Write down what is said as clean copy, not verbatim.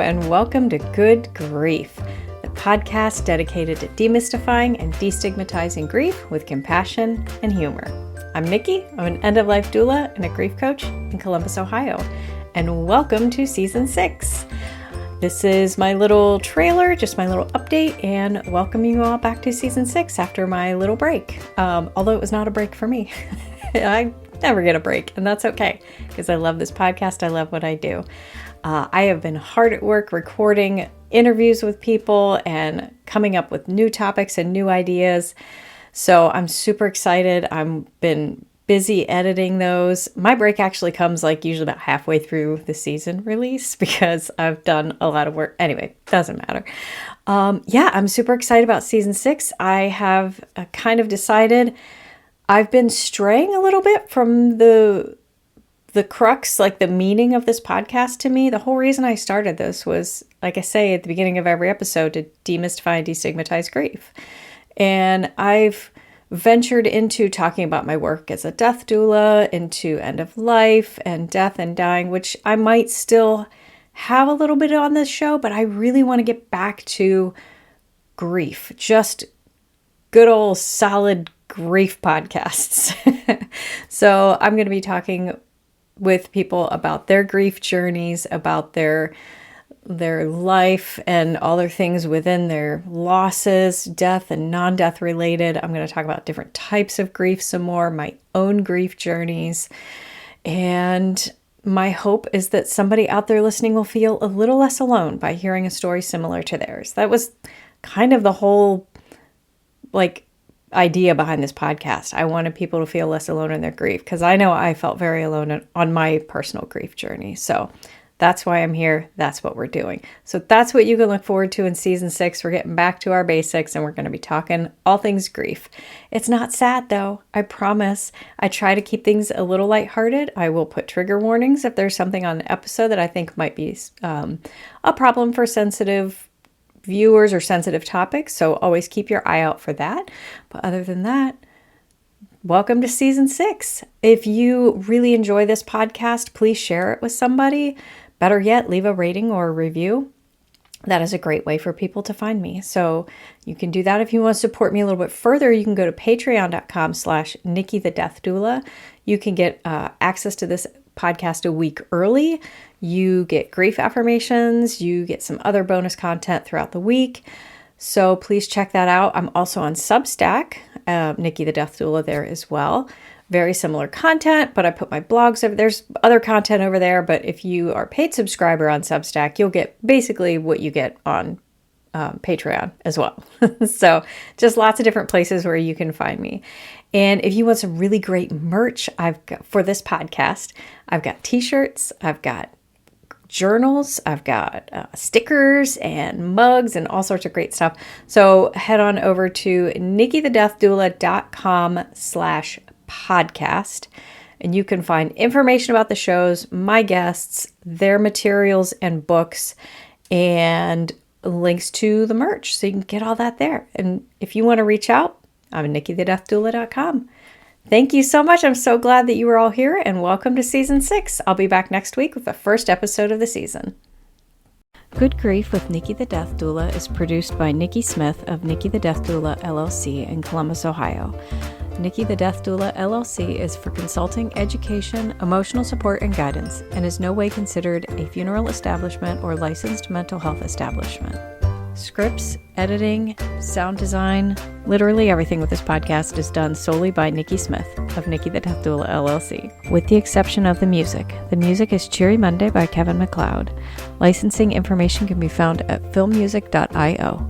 and welcome to Good Grief, the podcast dedicated to demystifying and destigmatizing grief with compassion and humor. I'm Nikki. I'm an end-of-life doula and a grief coach in Columbus, Ohio, and welcome to Season 6. This is my little trailer, just my little update, and welcome you all back to Season 6 after my little break, although it was not a break for me. I never get a break, and that's okay, because I love this podcast. I love what I do. I have been hard at work recording interviews with people and coming up with new topics and new ideas. So I'm super excited. I've been busy editing those. My break actually comes usually about halfway through the season release because I've done a lot of work. Anyway, doesn't matter. I'm super excited about Season 6. I have kind of decided I've been straying a little bit from the crux, the meaning of this podcast to me. The whole reason I started this was, like I say at the beginning of every episode, to demystify and destigmatize grief. And I've ventured into talking about my work as a death doula, into end of life and death and dying, which I might still have a little bit on this show, but I really want to get back to grief, just good old solid grief podcasts. So I'm going to be talking with people about their grief journeys, about their life and all their things within their losses, death and non-death related. I'm going to talk about different types of grief some more, my own grief journeys. And my hope is that somebody out there listening will feel a little less alone by hearing a story similar to theirs. That was kind of the whole idea behind this podcast. I wanted people to feel less alone in their grief because I know I felt very alone on my personal grief journey. So that's why I'm here. That's what we're doing. So that's what you can look forward to in Season 6. We're getting back to our basics and we're going to be talking all things grief. It's not sad though. I promise. I try to keep things a little lighthearted. I will put trigger warnings if there's something on an episode that I think might be a problem for sensitive viewers or sensitive topics. So always keep your eye out for that. But other than that, welcome to Season 6. If you really enjoy this podcast, please share it with somebody. Better yet, leave a rating or a review. That is a great way for people to find me. So you can do that. If you want to support me a little bit further, you can go to patreon.com/Nikki the Death Doula. You can get access to this podcast a week early. You get grief affirmations. You get some other bonus content throughout the week. So please check that out. I'm also on Substack, Nikki the Death Doula there as well. Very similar content, but I put my blogs over. There's other content over there, but if you are a paid subscriber on Substack, you'll get basically what you get on Patreon as well. So just lots of different places where you can find me. And if you want some really great merch, I've got for this podcast, I've got t-shirts, I've got journals, I've got stickers and mugs and all sorts of great stuff. So head on over to nikkithedeathdoula.com/podcast and you can find information about the shows, my guests, their materials and books, and links to the merch. So you can get all that there. And if you want to reach out, I'm at nikkithedeathdoula.com. Thank you so much. I'm so glad that you were all here and welcome to Season 6. I'll be back next week with the first episode of the season. Good Grief with Nikki the Death Doula is produced by Nikki Smith of Nikki the Death Doula LLC in Columbus, Ohio. Nikki the Death Doula LLC is for consulting, education, emotional support, and guidance, and is no way considered a funeral establishment or licensed mental health establishment. Scripts, editing, sound design, literally everything with this podcast is done solely by Nikki Smith of Nikki the Death Doula LLC, with the exception of the music. The music is Cheery Monday by Kevin MacLeod. Licensing information can be found at filmmusic.io.